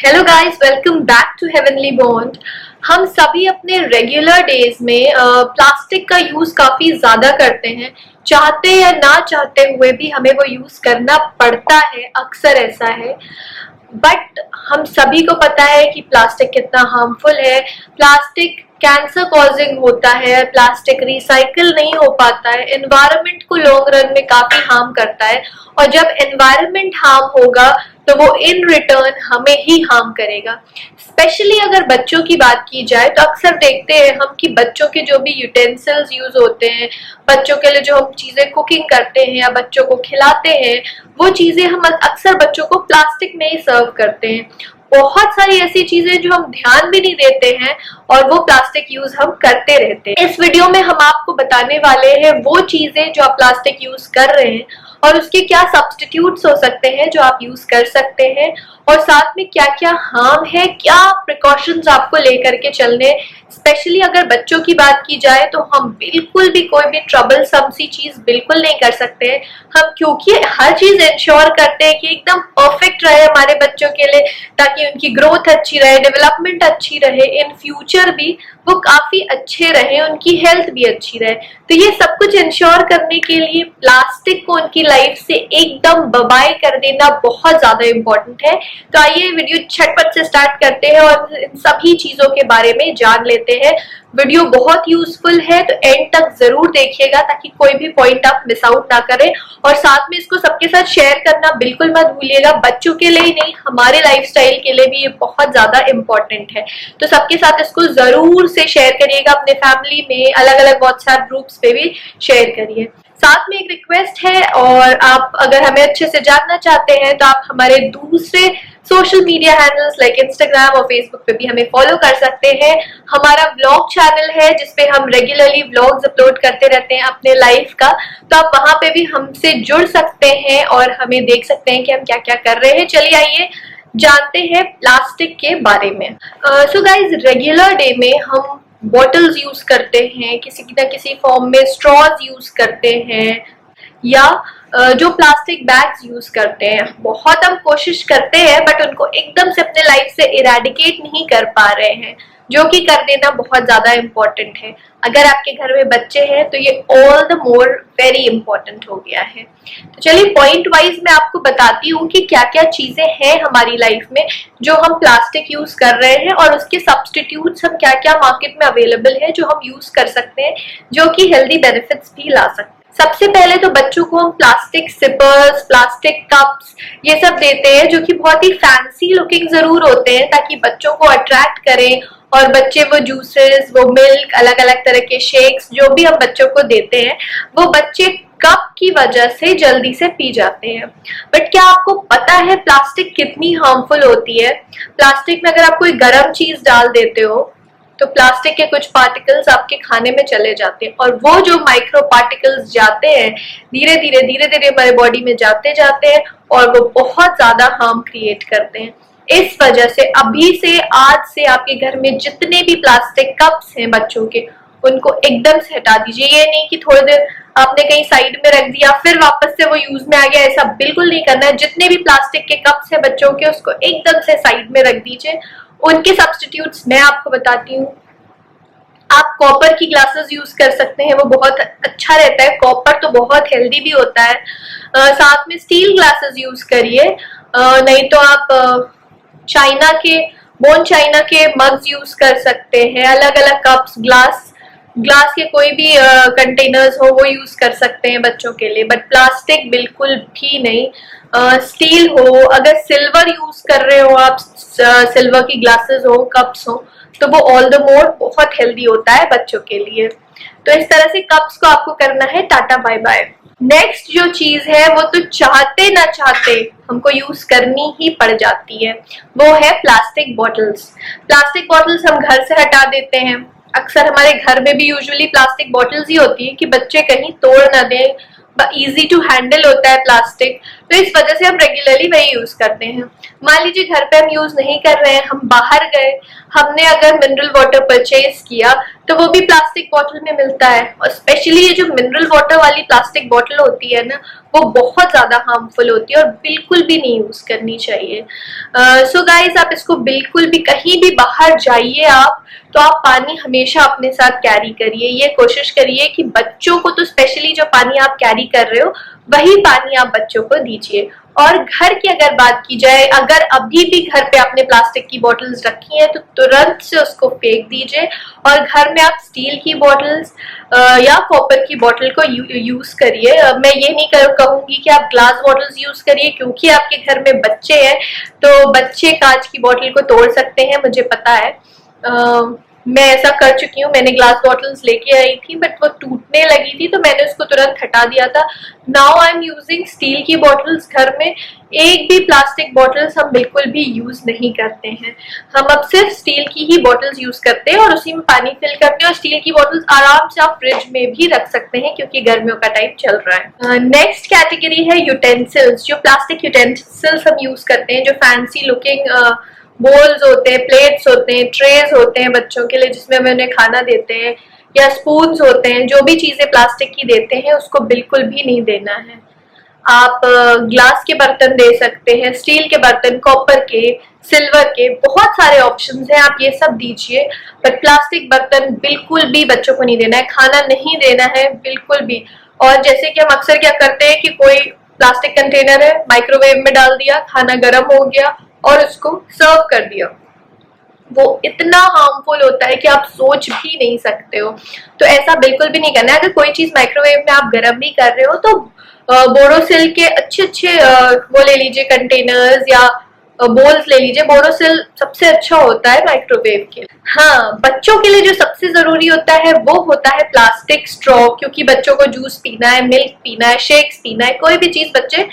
Hello guys, welcome back to heavenly bond. हम सभी अपने रेगुलर डेज में प्लास्टिक का यूज काफी ज्यादा करते हैं। चाहते या ना चाहते हुए भी हमें वो यूज करना पड़ता है, अक्सर ऐसा है। बट हम सभी को पता है कि प्लास्टिक कितना हार्मफुल है। प्लास्टिक कैंसर कॉजिंग होता है, प्लास्टिक रिसाइकिल नहीं हो पाता है, एनवायरनमेंट को लॉन्ग रन में काफी हार्म करता है। और जब एनवायरनमेंट हार्म होगा तो वो इन रिटर्न हमें ही हार्म करेगा। स्पेशली अगर बच्चों की बात की जाए तो अक्सर देखते हैं हम कि बच्चों के जो भी यूटेंसिल्स यूज होते हैं, बच्चों के लिए जो हम चीजें कुकिंग करते हैं या बच्चों को खिलाते हैं, वो चीजें हम अक्सर बच्चों को प्लास्टिक में ही सर्व करते हैं। बहुत सारी ऐसी चीजें जो हम ध्यान भी नहीं देते हैं और वो प्लास्टिक यूज हम करते रहते हैं। इस वीडियो में हम आपको बताने वाले हैं वो चीजें जो आप प्लास्टिक यूज कर रहे हैं और उसके क्या सब्स्टिट्यूट्स हो सकते हैं जो आप यूज कर सकते हैं, और साथ में क्या क्या हार्म है, क्या प्रिकॉशंस आपको लेकर के चलने। स्पेशली अगर बच्चों की बात की जाए तो हम बिल्कुल भी कोई भी ट्रबलसम सी चीज बिल्कुल नहीं कर सकते हैं हम, क्योंकि हर चीज इंश्योर करते हैं कि एकदम परफेक्ट रहे हमारे बच्चों के लिए, ताकि उनकी ग्रोथ अच्छी रहे, डेवलपमेंट अच्छी रहे, इन फ्यूचर भी वो काफी अच्छे रहे, उनकी हेल्थ भी अच्छी रहे। तो ये सब कुछ इंश्योर करने के लिए प्लास्टिक को उनकी लाइफ से एकदम बाय कर देना बहुत ज्यादा इम्पोर्टेंट है। तो आइए वीडियो झटपट से स्टार्ट करते हैं और इन सभी चीजों के बारे में जान लेते हैं। वीडियो बहुत यूजफुल है तो एंड तक जरूर देखिएगा ताकि कोई भी पॉइंट आप मिस आउट ना करें, और साथ में इसको सबके साथ शेयर करना बिल्कुल मत भूलिएगा। बच्चों के लिए ही नहीं, हमारे लाइफस्टाइल के लिए भी ये बहुत ज्यादा इम्पोर्टेंट है। तो सबके साथ इसको जरूर से शेयर करिएगा, अपने फैमिली में अलग अलग व्हाट्सएप ग्रुप्स पे भी शेयर करिए। साथ में एक रिक्वेस्ट है, और आप अगर हमें अच्छे से जानना चाहते हैं तो आप हमारे दूसरे social media handles like Instagram और फेसबुक पे भी हमें फॉलो कर सकते हैं। हमारा व्लॉग चैनल है जिसपे हम रेगुलरली व्लॉग्स अपलोड करते रहते हैं अपने लाइफ का, तो आप वहां पे भी हमसे जुड़ सकते हैं और हमें देख सकते हैं कि हम क्या क्या कर रहे हैं। चलिए आइए जानते हैं प्लास्टिक के बारे में। सो गाइज, रेगुलर डे में हम बॉटल्स यूज करते हैं, किसी न किसी फॉर्म में स्ट्रॉज यूज करते हैं, या जो प्लास्टिक बैग्स यूज करते हैं। बहुत हम कोशिश करते हैं बट उनको एकदम से अपने लाइफ से इरेडिकेट नहीं कर पा रहे हैं, जो कि कर देना बहुत ज्यादा इम्पोर्टेंट है। अगर आपके घर में बच्चे हैं तो ये all the more very important हो गया है। तो चलिए पॉइंट वाइज मैं आपको बताती हूँ कि क्या क्या चीजें हैं हमारी लाइफ में जो हम प्लास्टिक यूज कर रहे हैं और उसके सब्स्टिट्यूट्स हम क्या क्या मार्केट में अवेलेबल है जो हम यूज कर सकते हैं, जो कि हेल्दी बेनिफिट्स भी ला सकते हैं। सबसे पहले तो बच्चों को हम प्लास्टिक सिपर्स, प्लास्टिक कप्स ये सब देते हैं, जो कि बहुत ही फैंसी लुकिंग जरूर होते हैं ताकि बच्चों को अट्रैक्ट करें और बच्चे वो जूसेस, वो मिल्क, अलग अलग तरह के शेक्स जो भी हम बच्चों को देते हैं वो बच्चे कप की वजह से जल्दी से पी जाते हैं। बट क्या आपको पता है प्लास्टिक कितनी हार्मफुल होती है? प्लास्टिक में अगर आप कोई गर्म चीज डाल देते हो तो प्लास्टिक के कुछ पार्टिकल्स आपके खाने में चले जाते हैं, और वो जो माइक्रो पार्टिकल्स जाते हैं धीरे धीरे हमारे बॉडी में जाते हैं और वो बहुत ज्यादा हार्म क्रिएट करते हैं। इस वजह से अभी से, आज से आपके घर में जितने भी प्लास्टिक कप्स हैं बच्चों के, उनको एकदम से हटा दीजिए। ये नहीं कि थोड़ी देर आपने कहीं साइड में रख दिया फिर वापस से वो यूज में आ गया, ऐसा बिल्कुल नहीं करना है। जितने भी प्लास्टिक के कप्स हैं बच्चों के, उसको एकदम से साइड में रख दीजिए। उनके सब्स्टिट्यूट्स मैं आपको बताती हूँ। आप कॉपर की ग्लासेस यूज कर सकते हैं, वो बहुत अच्छा रहता है। कॉपर तो बहुत हेल्दी भी होता है। साथ में स्टील ग्लासेस यूज करिए, नहीं तो आप बोन चाइना के मग्स यूज कर सकते हैं। अलग अलग कप्स, ग्लास के कोई भी कंटेनर्स हो वो यूज कर सकते हैं बच्चों के लिए, बट प्लास्टिक बिल्कुल भी नहीं। स्टील हो, अगर सिल्वर यूज कर रहे हो आप, सिल्वर की ग्लासेस हो, कप्स हो, तो वो ऑल द मोर बहुत हेल्दी होता है बच्चों के लिए। तो इस तरह से कप्स को आपको करना है टाटा बाय बाय। नेक्स्ट जो चीज है वो तो चाहते ना चाहते हमको यूज करनी ही पड़ जाती है, वो है प्लास्टिक बॉटल्स। प्लास्टिक बॉटल्स हम घर से हटा देते हैं। अक्सर हमारे घर में भी यूजुअली प्लास्टिक बॉटल्स ही होती है कि बच्चे कहीं तोड़ ना दें, इजी टू हैंडल होता है प्लास्टिक। तो इस वजह से हम रेगुलरली वही यूज करते हैं। मान लीजिए घर पे हम यूज नहीं कर रहे हैं, हम बाहर गए, हमने अगर मिनरल वाटर परचेज किया तो वो भी प्लास्टिक बॉटल में मिलता है, और स्पेशली ये जो मिनरल वाटर वाली प्लास्टिक बॉटल होती है ना, वो बहुत ज्यादा हार्मफुल होती है और बिल्कुल भी नहीं यूज करनी चाहिए। सो गाइस, आप इसको बिल्कुल भी, कहीं भी बाहर जाइए आप, तो आप पानी हमेशा अपने साथ कैरी करिए। ये कोशिश करिए कि बच्चों को, तो स्पेशली जो पानी आप कैरी कर रहे हो वही पानी आप बच्चों को दीजिए। और घर की अगर बात की जाए, अगर अभी भी घर पे आपने प्लास्टिक की बॉटल्स रखी हैं तो तुरंत से उसको फेंक दीजिए, और घर में आप स्टील की बॉटल्स या कॉपर की बॉटल को यूज करिए। मैं ये नहीं कहूंगी कि आप ग्लास बॉटल्स यूज करिए, क्योंकि आपके घर में बच्चे हैं तो बच्चे कांच की बॉटल को तोड़ सकते हैं, मुझे पता है। मैं ऐसा कर चुकी हूँ, मैंने ग्लास बॉटल्स लेके आई थी बट वो टूटने लगी थी तो मैंने उसको तुरंत हटा दिया था। Now I am using steel की बॉटल्स। घर में एक भी प्लास्टिक बॉटल्स हम बिल्कुल भी यूज नहीं करते हैं, हम अब सिर्फ स्टील की ही बॉटल्स यूज करते हैं और उसी में पानी फिल करते हैं। और स्टील की बॉटल्स आराम से आप फ्रिज में भी रख सकते हैं क्योंकि गर्मियों का टाइम चल रहा है। नेक्स्ट कैटेगरी है यूटेंसिल्स। जो प्लास्टिक यूटेंसिल्स हम यूज करते हैं, जो फैंसी लुकिंग बोल्स होते हैं, प्लेट्स होते हैं, ट्रेज होते हैं बच्चों के लिए जिसमें हम उन्हें खाना देते हैं, या स्पून्स होते हैं, जो भी चीजें प्लास्टिक की देते हैं उसको बिल्कुल भी नहीं देना है। आप ग्लास के बर्तन दे सकते हैं, स्टील के बर्तन, कॉपर के, सिल्वर के, बहुत सारे ऑप्शंस हैं, आप ये सब दीजिए। बट प्लास्टिक बर्तन बिल्कुल भी बच्चों को नहीं देना है, खाना नहीं देना है बिल्कुल भी। और जैसे कि हम अक्सर क्या करते हैं कि कोई प्लास्टिक कंटेनर है, माइक्रोवेव में डाल दिया, खाना गर्म हो गया और उसको सर्व कर दिया, वो इतना हार्मफुल होता है कि आप सोच भी नहीं सकते हो। तो ऐसा बिल्कुल भी नहीं करना है। अगर कोई चीज माइक्रोवेव में आप गर्म भी कर रहे हो तो बोरोसिल के अच्छे वो ले लीजिए, कंटेनर्स या बोल्स ले लीजिए। बोरोसिल सबसे अच्छा होता है माइक्रोवेव के। हाँ, बच्चों के लिए जो सबसे जरूरी होता है वो होता है प्लास्टिक स्ट्रॉ, क्योंकि बच्चों को जूस पीना है, मिल्क पीना है, शेक्स पीना है, कोई भी चीज बच्चे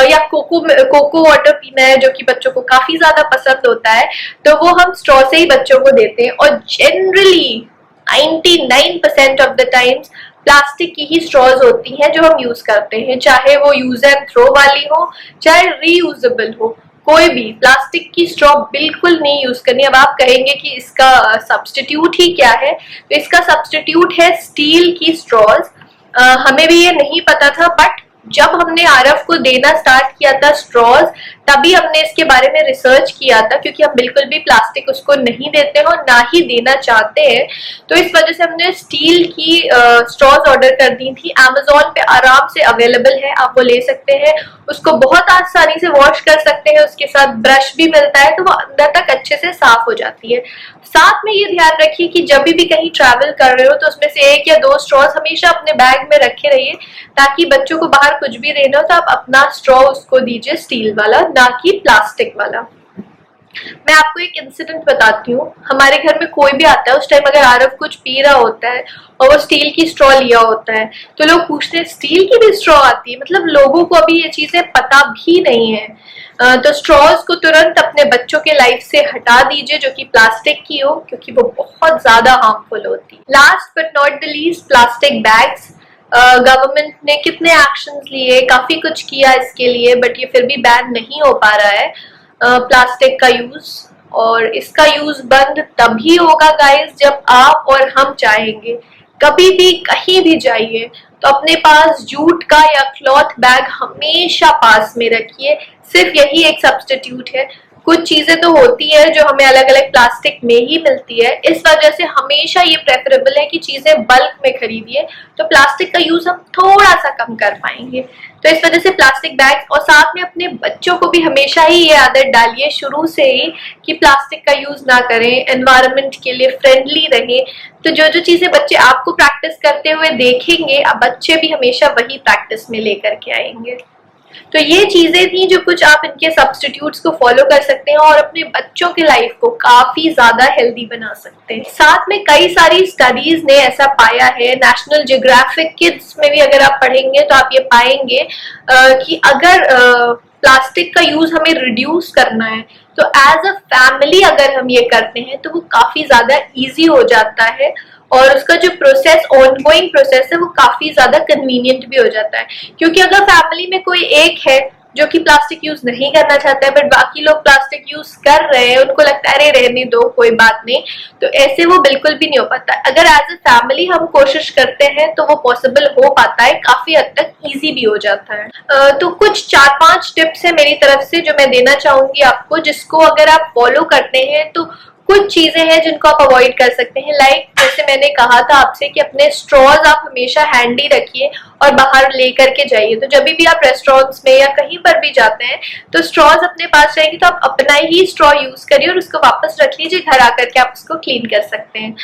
या कोको वाटर पीना है जो कि बच्चों को काफी ज्यादा पसंद होता है, तो वो हम स्ट्रॉ से ही बच्चों को देते हैं। और generally 99% of the times plastic की ही स्ट्रॉज होती हैं जो हम यूज करते हैं, चाहे वो यूज एंड थ्रो वाली हो, चाहे रीयूजेबल हो, कोई भी प्लास्टिक की स्ट्रॉ बिल्कुल नहीं यूज करनी। अब आप कहेंगे कि इसका सब्स्टिट्यूट ही क्या है, तो इसका सब्स्टिट्यूट है स्टील की स्ट्रॉज। हमें भी ये नहीं पता था, बट जब हमने आरव को देना स्टार्ट किया था स्ट्रॉज, तभी हमने इसके बारे में रिसर्च किया था, क्योंकि हम बिल्कुल भी प्लास्टिक उसको नहीं देते हैं और ना ही देना चाहते हैं। तो इस वजह से हमने स्टील की स्ट्रॉज ऑर्डर कर दी थी। Amazon पे आराम से अवेलेबल है, आप वो ले सकते हैं। उसको बहुत आसानी से वॉश कर सकते हैं, उसके साथ ब्रश भी मिलता है तो वो अंदर तक अच्छे से साफ हो जाती है। साथ में ये ध्यान रखिए कि जब भी कहीं ट्रैवल कर रहे हो तो उसमें से 1 या 2 स्ट्रॉज हमेशा अपने बैग में रखे रहिए, ताकि बच्चों को बाहर कुछ भी देना हो तो आप अपना स्ट्रॉ उसको दीजिए स्टील वाला, ना कि प्लास्टिक वाला। मैं आपको एक इंसिडेंट बताती हूँ। हमारे घर में कोई भी आता है, उस टाइम अगर आरव कुछ पी रहा होता है और वो स्टील की स्ट्रॉ लिया होता है तो लोग पूछते हैं स्टील की भी स्ट्रॉ आती है, मतलब लोगों को अभी ये चीजें पता भी नहीं है। तो स्ट्रॉज को तुरंत अपने बच्चों के लाइफ से हटा दीजिए जो कि प्लास्टिक की हो, क्योंकि वो बहुत ज्यादा हार्मफुल होती है। Last but not the least, plastic bags. Government ने कितने एक्शंस लिए, काफी कुछ किया इसके लिए, बट ये फिर भी बैन नहीं हो पा रहा है प्लास्टिक का यूज। और इसका यूज बंद तभी होगा गाइस जब आप और हम चाहेंगे। कभी भी कहीं भी जाइए तो अपने पास जूट का या क्लॉथ बैग हमेशा पास में रखिए, सिर्फ यही एक सब्स्टिट्यूट है। कुछ चीजें तो होती है जो हमें अलग अलग प्लास्टिक में ही मिलती है, इस वजह से हमेशा ये प्रेफरेबल है कि चीजें बल्क में खरीदिए, तो प्लास्टिक का यूज हम थोड़ा सा कम कर पाएंगे। तो इस वजह से प्लास्टिक बैग, और साथ में अपने बच्चों को भी हमेशा ही ये आदत डालिए शुरू से ही कि प्लास्टिक का यूज ना करें, एनवायरनमेंट के लिए फ्रेंडली रहे। तो जो जो चीजें बच्चे आपको प्रैक्टिस करते हुए देखेंगे, अब बच्चे भी हमेशा वही प्रैक्टिस में लेकर के आएंगे। तो ये चीजें थी जो कुछ आप इनके सब्स्टिट्यूट्स को फॉलो कर सकते हैं और अपने बच्चों के लाइफ को काफी ज्यादा हेल्दी बना सकते हैं। साथ में कई सारी स्टडीज ने ऐसा पाया है, नेशनल जियोग्राफिक किड्स में भी अगर आप पढ़ेंगे तो आप ये पाएंगे कि अगर प्लास्टिक का यूज हमें रिड्यूस करना है तो एज अ फैमिली अगर हम ये करते हैं तो वो काफी ज्यादा इजी हो जाता है, और उसका जो प्रोसेस, ऑनगोइंग प्रोसेस है, वो काफी ज्यादा कन्वीनियंट भी हो जाता है। क्योंकि अगर फैमिली में कोई एक है जो कि प्लास्टिक यूज नहीं करना चाहता है, बट बाकी लोग प्लास्टिक यूज कर रहे हैं, उनको लगता है अरे रहने दो कोई बात नहीं। तो ऐसे वो बिल्कुल भी नहीं हो पाता। अगर एज ए फैमिली हम कोशिश करते हैं तो वो पॉसिबल हो पाता है, काफी हद तक इजी भी हो जाता है। तो कुछ 4-5 टिप्स है मेरी तरफ से जो मैं देना चाहूंगी आपको, जिसको अगर आप फॉलो करते हैं तो कुछ चीजें हैं जिनको आप अवॉइड कर सकते हैं। लाइक जैसे मैंने कहा था आपसे कि अपने स्ट्रॉज आप हमेशा हैंडी रखिए और बाहर लेकर के जाइए। तो जब भी आप रेस्टोरेंट्स में या कहीं पर भी जाते हैं तो स्ट्रॉज अपने पास रहेंगी, तो आप अपना ही स्ट्रॉ यूज करिए और उसको वापस रख लीजिए, घर आकर के आप उसको क्लीन कर सकते हैं।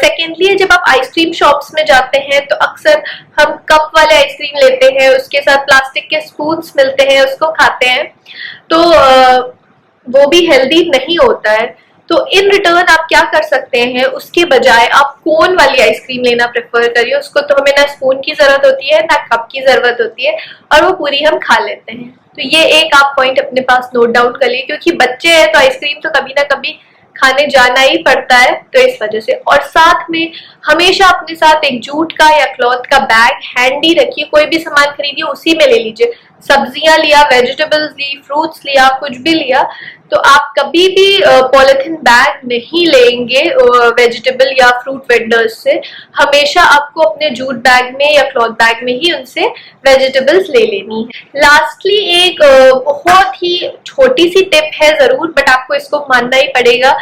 सेकेंडली, जब आप आइसक्रीम शॉप्स में जाते हैं तो अक्सर हम कप वाले आइसक्रीम लेते हैं, उसके साथ प्लास्टिक के स्पून्स मिलते हैं, उसको खाते हैं, तो वो भी हेल्दी नहीं होता है। तो इन रिटर्न आप क्या कर सकते हैं, उसके बजाय आप कोन वाली आइसक्रीम लेना प्रेफर करिए। उसको तो हमें ना स्पून की जरूरत होती है ना कप की जरूरत होती है, और वो पूरी हम खा लेते हैं। तो ये एक आप पॉइंट अपने पास नोट डाउन कर लिए, क्योंकि बच्चे हैं तो आइसक्रीम तो कभी ना कभी खाने जाना ही पड़ता है, तो इस वजह से। और साथ में हमेशा अपने साथ एक जूट का या क्लॉथ का बैग हैंडी रखिए। कोई भी सामान खरीदिए उसी में ले लीजिए। सब्जियां लिया, वेजिटेबल्स ली, फ्रूट्स लिया, कुछ भी लिया, तो आप कभी भी पॉलिथीन बैग नहीं लेंगे वेजिटेबल या फ्रूट वेंडर्स से। हमेशा आपको अपने जूट बैग में या क्लॉथ बैग में ही उनसे वेजिटेबल्स ले लेनी है। लास्टली एक बहुत ही छोटी सी टिप है जरूर, बट आपको इसको मानना ही पड़ेगा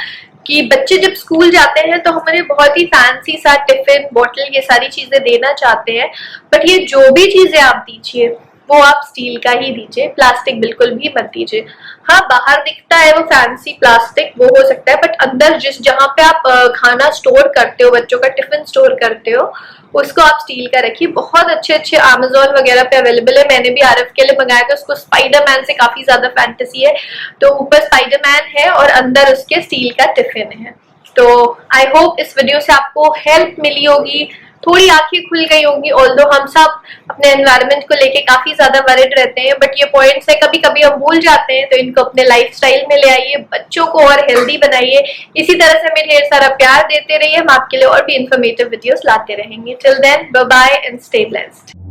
कि बच्चे जब स्कूल जाते हैं तो हमारे बहुत ही फैंसी सा टिफिन, बॉटल, ये सारी चीजें देना चाहते हैं, बट ये जो भी चीजें आप दीजिए वो आप स्टील का ही दीजिए, प्लास्टिक बिल्कुल भी मत दीजिए। हाँ, बाहर दिखता है वो फैंसी प्लास्टिक, वो हो सकता है, बट अंदर जहां पे आप खाना स्टोर करते हो, बच्चों का टिफिन स्टोर करते हो, उसको आप स्टील का रखिए। बहुत अच्छे अच्छे Amazon वगैरह पे अवेलेबल है। मैंने भी आरफ के लिए मंगाया था, उसको स्पाइडरमैन से काफी ज्यादा फैंटेसी है, तो ऊपर स्पाइडरमैन है और अंदर उसके स्टील का टिफिन है। तो आई होप इस वीडियो से आपको हेल्प मिली होगी, थोड़ी आंखें खुल गई होंगी। ऑल्दो हम सब अपने एनवायरनमेंट को लेके काफी ज्यादा वरिड रहते हैं, बट ये पॉइंट्स है कभी कभी हम भूल जाते हैं, तो इनको अपने लाइफस्टाइल में ले आइए, बच्चों को और हेल्दी बनाइए। इसी तरह से हमें ढेर सारा प्यार देते रहिए, हम आपके लिए और भी इंफॉर्मेटिव वीडियोस लाते रहेंगे। Till then, bye bye and stay blessed.